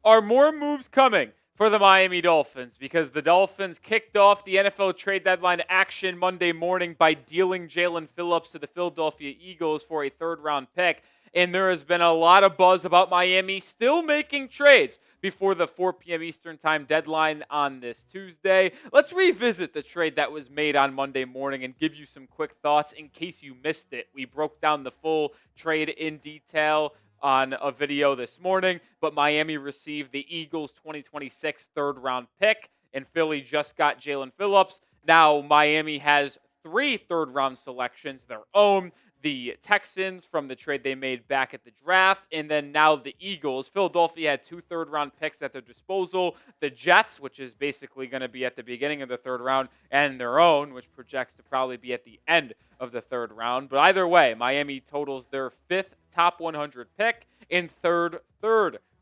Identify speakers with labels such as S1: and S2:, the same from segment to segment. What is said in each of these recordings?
S1: Are more moves coming for the Miami Dolphins? Because the Dolphins kicked off the NFL trade deadline action Monday morning by dealing Jaelan Phillips to the Philadelphia Eagles for a third-round pick. And there has been a lot of buzz about Miami still making trades before the 4 p.m. Eastern Time deadline on this Tuesday. Let's revisit the trade that was made on Monday morning and give you some quick thoughts in case you missed it. We broke down the full trade in detail on a video this morning, but Miami received the Eagles 2026 third-round pick, and Philly just got Jaelan Phillips. Now Miami has 3 third-round selections, their own, the Texans from the trade they made back at the draft, and then now the Eagles. Philadelphia had 2 third-round picks at their disposal. The Jets, which is basically going to be at the beginning of the third round, and their own, which projects to probably be at the end of the third round. But either way, Miami totals their 5th top 100 pick in third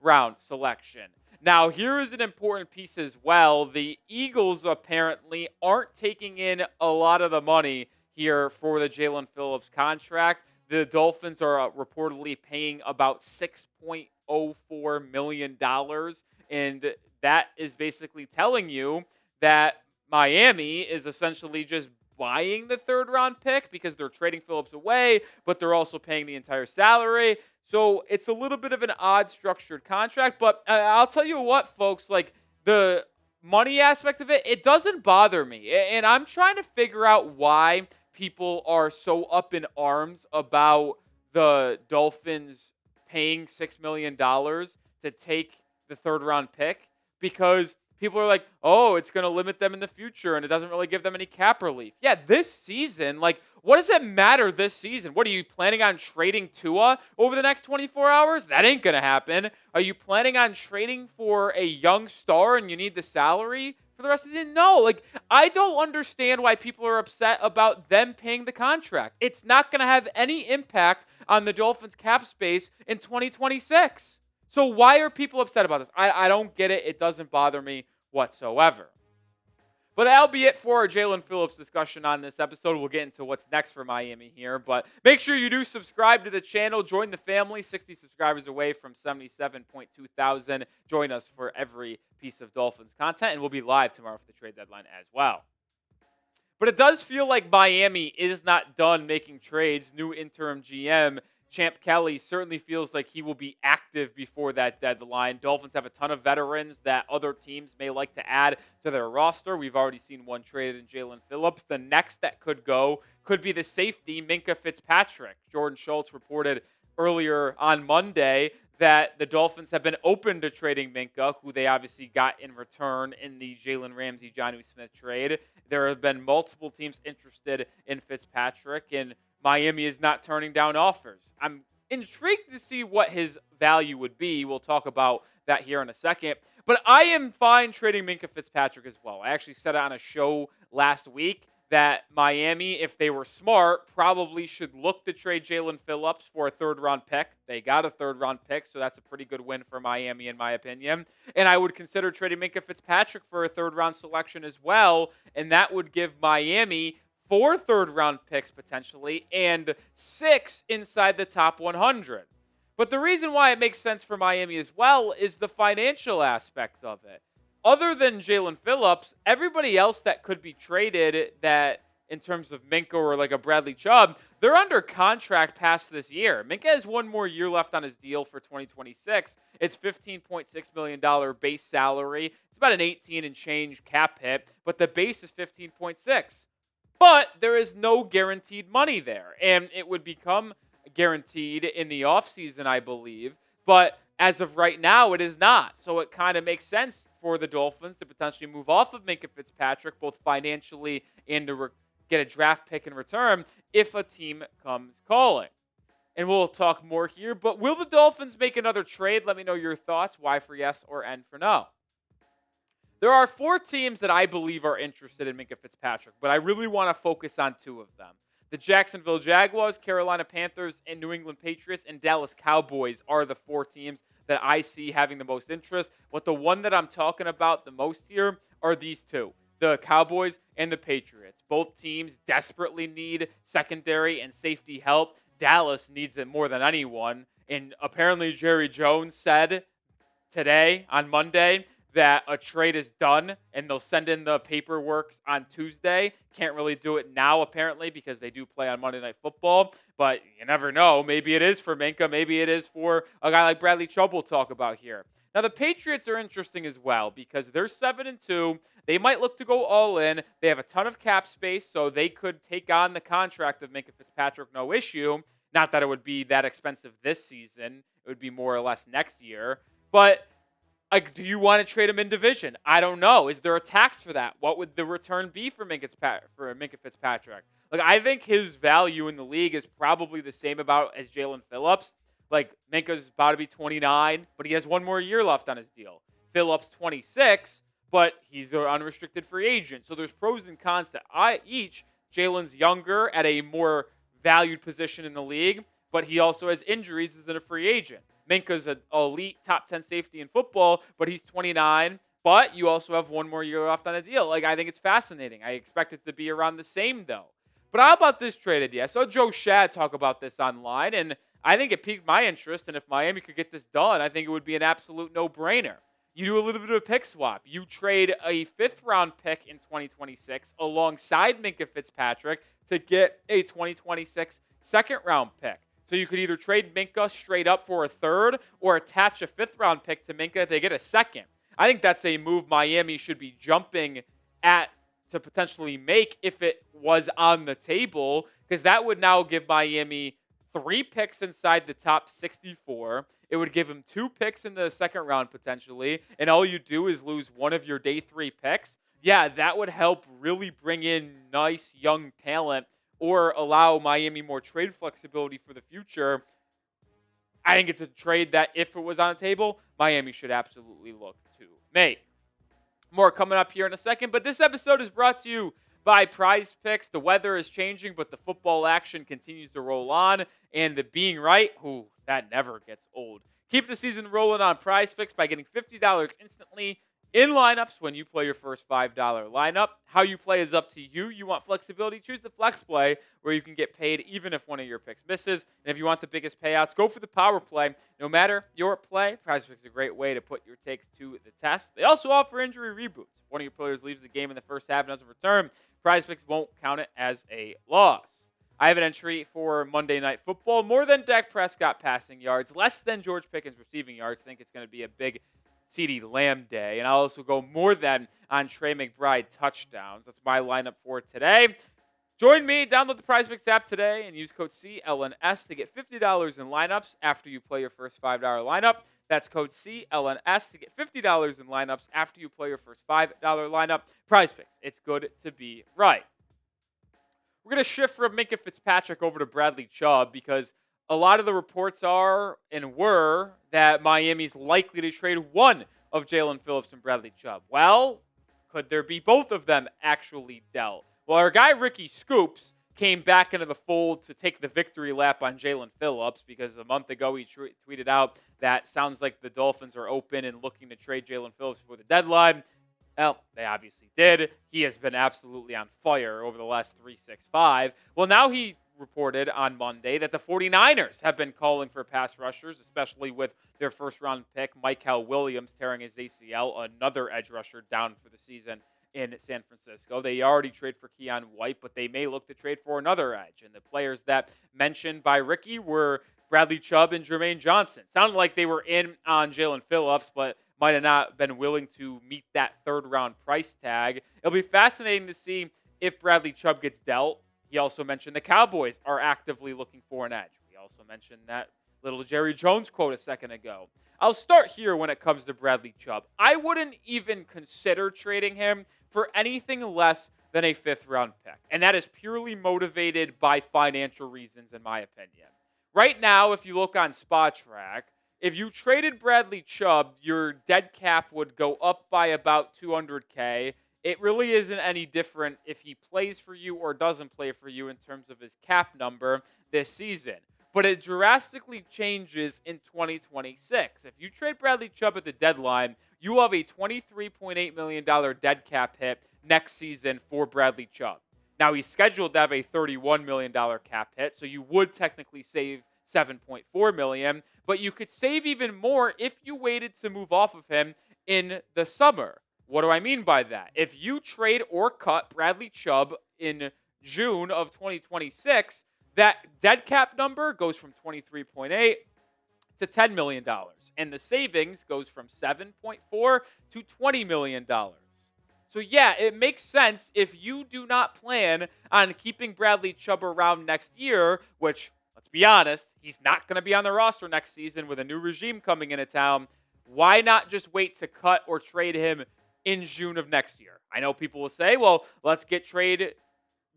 S1: round selection. Now, here is an important piece as well. The Eagles apparently aren't taking in a lot of the money here for the Jaelan Phillips contract. The Dolphins are reportedly paying about $6.04 million, and that is basically telling you that Miami is essentially just buying the third-round pick because they're trading Phillips away, but they're also paying the entire salary. So it's a little bit of an odd structured contract, but I'll tell you what, folks, like the money aspect of it, it doesn't bother me. And I'm trying to figure out why people are so up in arms about the Dolphins paying $6 million to take the third-round pick, because people are like, oh, it's going to limit them in the future, and it doesn't really give them any cap relief. Yeah, this season, like, what does it matter this season? What, are you planning on trading Tua over the next 24 hours? That ain't going to happen. Are you planning on trading for a young star and you need the salary for the rest of the season? No, like, I don't understand why people are upset about them paying the contract. It's not going to have any impact on the Dolphins' cap space in 2026. So why are people upset about this? I don't get it. It doesn't bother me whatsoever. But that'll be it for our Jaelan Phillips discussion on this episode. We'll get into what's next for Miami here. But make sure you do subscribe to the channel. Join the family. 60 subscribers away from 77.2 thousand. Join us for every piece of Dolphins content. And we'll be live tomorrow for the trade deadline as well. But it does feel like Miami is not done making trades. New interim GM Champ Kelly certainly feels like he will be active before that deadline. Dolphins have a ton of veterans that other teams may like to add to their roster. We've already seen one traded in Jaelan Phillips. The next that could go could be the safety, Minkah Fitzpatrick. Jordan Schultz reported earlier on Monday that the Dolphins have been open to trading Minkah, who they obviously got in return in the Jalen Ramsey-Jonnu Smith trade. There have been multiple teams interested in Fitzpatrick, and Miami is not turning down offers. I'm intrigued to see what his value would be. We'll talk about that here in a second. But I am fine trading Minkah Fitzpatrick as well. I actually said it on a show last week that Miami, if they were smart, probably should look to trade Jaelan Phillips for a third-round pick. They got a third-round pick, so that's a pretty good win for Miami, in my opinion. And I would consider trading Minkah Fitzpatrick for a third-round selection as well, and that would give Miami 4 third-round picks potentially, and 6 inside the top 100. But the reason why it makes sense for Miami as well is the financial aspect of it. Other than Jaelan Phillips, everybody else that could be traded that in terms of Minkah or like a Bradley Chubb, they're under contract past this year. Minkah has 1 more year left on his deal for 2026. It's $15.6 million base salary. It's about an 18 and change cap hit, but the base is 15.6. But there is no guaranteed money there, and it would become guaranteed in the offseason, I believe. But as of right now, it is not. So it kind of makes sense for the Dolphins to potentially move off of Minkah Fitzpatrick, both financially and to get a draft pick in return if a team comes calling. And we'll talk more here. But will the Dolphins make another trade? Let me know your thoughts. Y for yes or N for no. There are 4 teams that I believe are interested in Minkah Fitzpatrick, but I really want to focus on 2 of them. The Jacksonville Jaguars, Carolina Panthers, and New England Patriots and Dallas Cowboys are the 4 teams that I see having the most interest. But the one that I'm talking about the most here are these 2, the Cowboys and the Patriots. Both teams desperately need secondary and safety help. Dallas needs it more than anyone. And apparently Jerry Jones said today on Monday that a trade is done and they'll send in the paperwork on Tuesday. Can't really do it now, apparently, because they do play on Monday Night Football. But you never know. Maybe it is for Minkah. Maybe it is for a guy like Bradley Chubb we'll talk about here. Now, the Patriots are interesting as well because they're 7-2. They might look to go all in. They have a ton of cap space, so they could take on the contract of Minkah Fitzpatrick, no issue. Not that it would be that expensive this season. It would be more or less next year. But like, do you want to trade him in division? I don't know. Is there a tax for that? What would the return be for Minkah Fitzpatrick? Like, I think his value in the league is probably the same about as Jaelan Phillips. Like, Minkah's about to be 29, but he has one more year left on his deal. Phillips 26, but he's an unrestricted free agent. So there's pros and cons to each. Jalen's younger at a more valued position in the league, but he also has injuries as a free agent. Minkah's an elite top 10 safety in football, but he's 29. But you also have one more year left on a deal. Like, I think it's fascinating. I expect it to be around the same, though. But how about this trade idea? I saw Joe Shad talk about this online, and I think it piqued my interest. And if Miami could get this done, I think it would be an absolute no-brainer. You do a little bit of a pick swap. You trade a 5th-round pick in 2026 alongside Minkah Fitzpatrick to get a 2026 second-round pick. So you could either trade Minkah straight up for a 3rd or attach a 5th-round pick to Minkah to get a 2nd. I think that's a move Miami should be jumping at to potentially make if it was on the table, because that would now give Miami 3 picks inside the top 64. It would give him 2 picks in the 2nd round potentially, and all you do is lose one of your day 3 picks. Yeah, that would help really bring in nice young talent or allow Miami more trade flexibility for the future. I think it's a trade that, if it was on the table, Miami should absolutely look to make. More coming up here in a second, but this episode is brought to you by Prize Picks. The weather is changing, but the football action continues to roll on, and the being right, that never gets old. Keep the season rolling on Prize Picks by getting $50 instantly in lineups when you play your first $5 lineup. How you play is up to you. You want flexibility? Choose the Flex Play, where you can get paid even if one of your picks misses. And if you want the biggest payouts, go for the Power Play. No matter your play, Prize Picks is a great way to put your takes to the test. They also offer injury reboots. If one of your players leaves the game in the first half and doesn't return, Prize Picks won't count it as a loss. I have an entry for Monday Night Football. More than Dak Prescott passing yards, less than George Pickens receiving yards. I think it's going to be a big CeeDee Lamb day. And I'll also go more than on Trey McBride touchdowns. That's my lineup for today. Join me, download the Prize Picks app today, and use code CLNS to get $50 in lineups after you play your first $5 lineup. That's code CLNS to get $50 in lineups after you play your first $5 lineup. Prize Picks. It's good to be right. We're going to shift from Minkah Fitzpatrick over to Bradley Chubb because a lot of the reports are and were that Miami's likely to trade one of Jaelan Phillips and Bradley Chubb. Well, could there be both of them actually dealt? Well, our guy Ricky Scoops came back into the fold to take the victory lap on Jaelan Phillips because a month ago he tweeted out that sounds like the Dolphins are open and looking to trade Jaelan Phillips before the deadline. Well, they obviously did. He has been absolutely on fire over the last 3-6-5. Well, now he reported on Monday that the 49ers have been calling for pass rushers, especially with their first-round pick, Michael Williams, tearing his ACL, another edge rusher down for the season in San Francisco. They already trade for Keon White, but they may look to trade for another edge. And the players that mentioned by Ricky were Bradley Chubb and Jermaine Johnson. Sounded like they were in on Jaelan Phillips, but might have not been willing to meet that 3rd-round price tag. It'll be fascinating to see if Bradley Chubb gets dealt. He also mentioned the Cowboys are actively looking for an edge. We also mentioned that little Jerry Jones quote a second ago. I'll start here when it comes to Bradley Chubb. I wouldn't even consider trading him for anything less than a 5th-round pick. And that is purely motivated by financial reasons, in my opinion. Right now, if you look on SpotTrack, if you traded Bradley Chubb, your dead cap would go up by about $200K. It really isn't any different if he plays for you or doesn't play for you in terms of his cap number this season. But it drastically changes in 2026. If you trade Bradley Chubb at the deadline, you will have a $23.8 million dead cap hit next season for Bradley Chubb. Now, he's scheduled to have a $31 million cap hit, so you would technically save $7.4 million, but you could save even more if you waited to move off of him in the summer. What do I mean by that? If you trade or cut Bradley Chubb in June of 2026, that dead cap number goes from 23.8 to $10 million, and the savings goes from 7.4 to $20 million. So yeah, it makes sense if you do not plan on keeping Bradley Chubb around next year, which, let's be honest, he's not going to be on the roster next season with a new regime coming into town. Why not just wait to cut or trade him in June of next year? I know people will say, well, let's get trade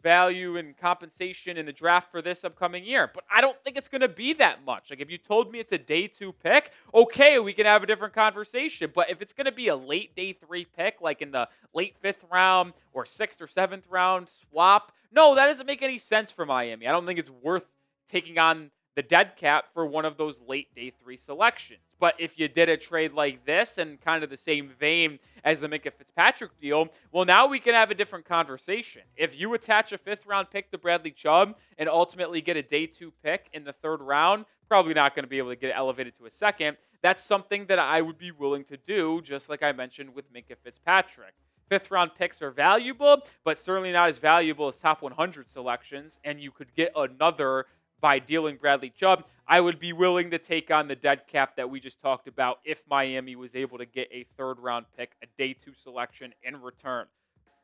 S1: value and compensation in the draft for this upcoming year. But I don't think it's going to be that much. Like, if you told me it's a day 2 pick, okay, we can have a different conversation. But if it's going to be a late day 3 pick, like in the late 5th round or 6th or 7th round swap, no, that doesn't make any sense for Miami. I don't think it's worth taking on the dead cap for one of those late day 3 selections. But if you did a trade like this and kind of the same vein as the Minkah Fitzpatrick deal, well, now we can have a different conversation. If you attach a 5th round pick to Bradley Chubb and ultimately get a day 2 pick in the 3rd round, probably not going to be able to get elevated to a 2nd. That's something that I would be willing to do, just like I mentioned with Minkah Fitzpatrick. 5th round picks are valuable, but certainly not as valuable as top 100 selections, and you could get another by dealing Bradley Chubb. I would be willing to take on the dead cap that we just talked about if Miami was able to get a 3rd round pick, a day 2 selection in return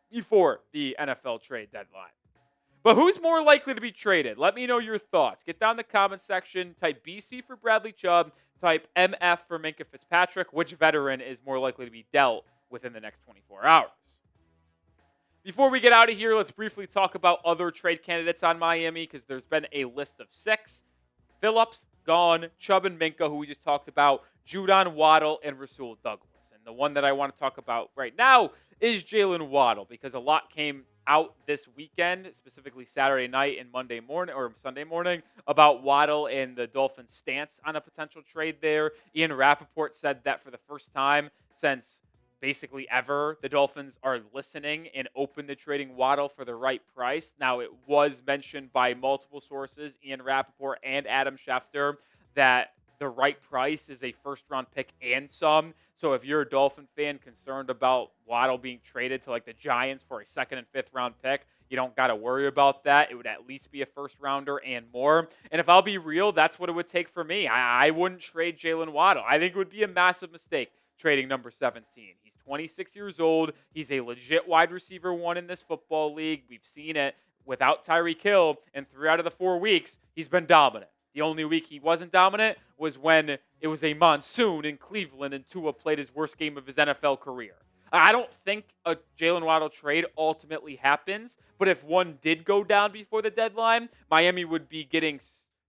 S1: before the NFL trade deadline. But who's more likely to be traded? Let me know your thoughts. Get down in the comment section. Type BC for Bradley Chubb. Type MF for Minkah Fitzpatrick. Which veteran is more likely to be dealt within the next 24 hours? Before we get out of here, let's briefly talk about other trade candidates on Miami, because there's been a list of 6. Phillips, gone. Chubb and Minkah, who we just talked about. Judon, Waddle, and Rasul Douglas. And the one that I want to talk about right now is Jalen Waddle, because a lot came out this weekend, specifically Saturday night and Monday morning or Sunday morning, about Waddle and the Dolphins' stance on a potential trade there. Ian Rappaport said that for the first time since basically ever, the Dolphins are listening and open to trading Waddle for the right price. Now, it was mentioned by multiple sources, Ian Rappaport and Adam Schefter, that the right price is a 1st-round pick and some. So if you're a Dolphin fan concerned about Waddle being traded to like the Giants for a 2nd and 5th round pick, you don't got to worry about that. It would at least be a 1st-rounder and more. And if I'll be real, that's what it would take for me. I wouldn't trade Jalen Waddle. I think it would be a massive mistake trading number 17. He's 26 years old. He's a legit wide receiver 1 in this football league. We've seen it without Tyreek Hill, and 3 out of the 4 weeks, he's been dominant. The only week he wasn't dominant was when it was a monsoon in Cleveland and Tua played his worst game of his NFL career. I don't think a Jalen Waddle trade ultimately happens, but if one did go down before the deadline, Miami would be getting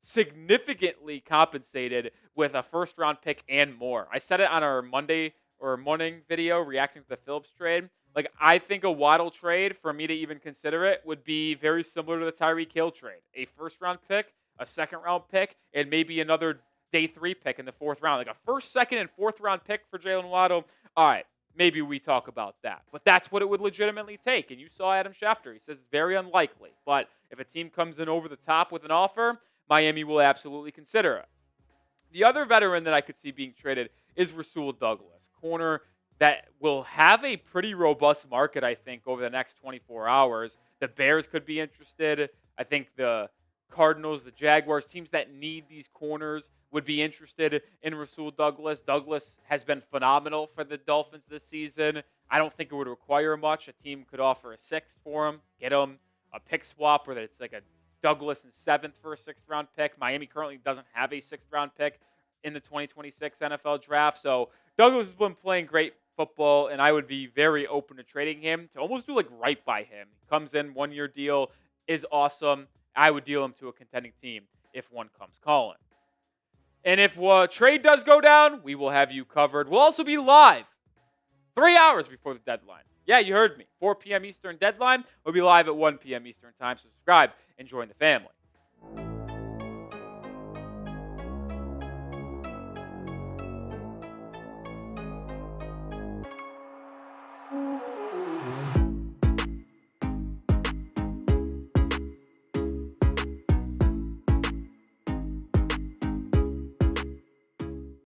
S1: significantly compensated with a 1st-round pick and more. I said it on our Monday or morning video reacting to the Phillips trade. Like, I think a Waddle trade, for me to even consider it, would be very similar to the Tyreek Hill trade. A 1st-round pick, a 2nd-round pick, and maybe another day 3 pick in the 4th round. Like a 1st, 2nd, and 4th-round pick for Jalen Waddle. All right, maybe we talk about that. But that's what it would legitimately take. And you saw Adam Schefter. He says it's very unlikely. But if a team comes in over the top with an offer, Miami will absolutely consider it. The other veteran that I could see being traded is Rasul Douglas, corner that will have a pretty robust market, I think, over the next 24 hours. The Bears could be interested. I think the Cardinals, the Jaguars, teams that need these corners would be interested in Rasul Douglas. Douglas has been phenomenal for the Dolphins this season. I don't think it would require much. A team could offer a 6th for him, get him a pick swap where it's like a Douglas and 7th for a 6th-round pick. Miami currently doesn't have a 6th-round pick in the 2026 NFL draft. So Douglas has been playing great football, and I would be very open to trading him to almost do like right by him. He comes in, 1-year deal, is awesome. I would deal him to a contending team if one comes calling. And if a trade does go down, we will have you covered. We'll also be live 3 hours before the deadline. Yeah, you heard me. 4 p.m. Eastern deadline. We'll be live at 1 p.m. Eastern time. So subscribe and join the family.